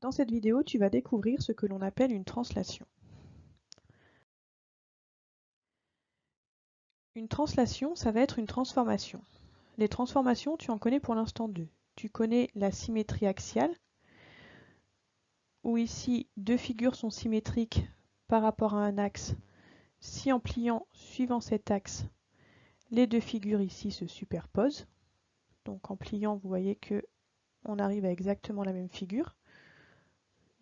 Dans cette vidéo, tu vas découvrir ce que l'on appelle une translation. Une translation, ça va être une transformation. Les transformations, tu en connais pour l'instant deux. Tu connais la symétrie axiale, où ici, deux figures sont symétriques par rapport à un axe. Si en pliant suivant cet axe, les deux figures ici se superposent. Donc en pliant, vous voyez que on arrive à exactement la même figure.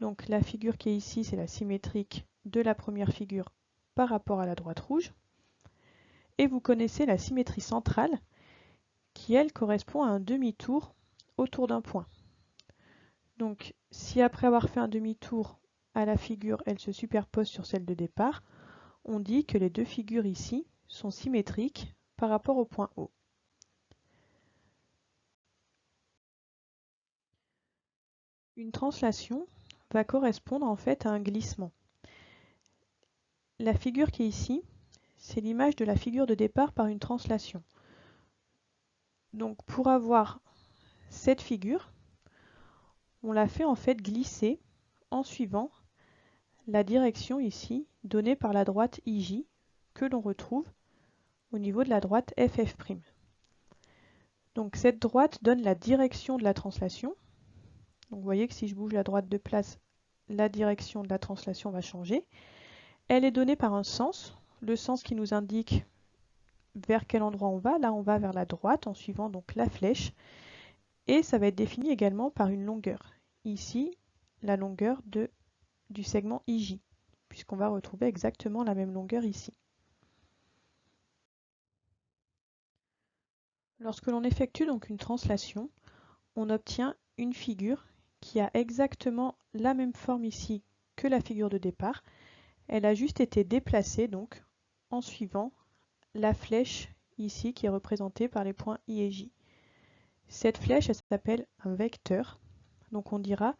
Donc la figure qui est ici, c'est la symétrique de la première figure par rapport à la droite rouge. Et vous connaissez la symétrie centrale qui, elle, correspond à un demi-tour autour d'un point. Donc si après avoir fait un demi-tour à la figure, elle se superpose sur celle de départ, on dit que les deux figures ici sont symétriques par rapport au point O. Une translation va correspondre en fait à un glissement. La figure qui est ici, c'est l'image de la figure de départ par une translation. Donc pour avoir cette figure, on la fait en fait glisser en suivant la direction ici donnée par la droite IJ que l'on retrouve au niveau de la droite FF'. Donc cette droite donne la direction de la translation. Donc vous voyez que si je bouge la droite de place, la direction de la translation va changer. Elle est donnée par un sens, le sens qui nous indique vers quel endroit on va. Là on va vers la droite en suivant donc la flèche. Et ça va être défini également par une longueur. Ici, la longueur du segment IJ, puisqu'on va retrouver exactement la même longueur ici. Lorsque l'on effectue donc une translation, on obtient une figure qui a exactement la même forme ici que la figure de départ. Elle a juste été déplacée donc en suivant la flèche ici qui est représentée par les points I et J. Cette flèche, elle s'appelle un vecteur. Donc on dira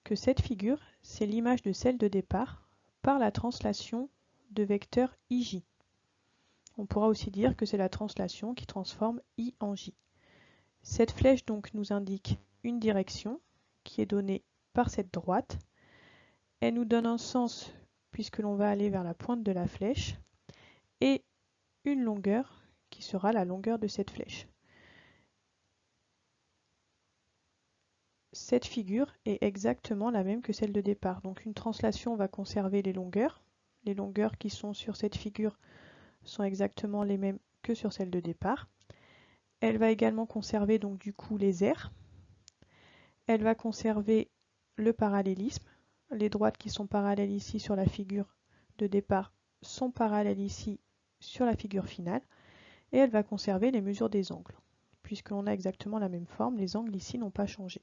que cette figure, c'est l'image de celle de départ par la translation de vecteur IJ. On pourra aussi dire que c'est la translation qui transforme I en J. Cette flèche donc nous indique une direction qui est donnée par cette droite. Elle nous donne un sens puisque l'on va aller vers la pointe de la flèche et une longueur qui sera la longueur de cette flèche. Cette figure est exactement la même que celle de départ. Donc une translation va conserver les longueurs. Les longueurs qui sont sur cette figure sont exactement les mêmes que sur celle de départ. Elle va également conserver donc du coup les aires. Elle va conserver le parallélisme. Les droites qui sont parallèles ici sur la figure de départ sont parallèles ici sur la figure finale. Et elle va conserver les mesures des angles. Puisqu'on a exactement la même forme, les angles ici n'ont pas changé.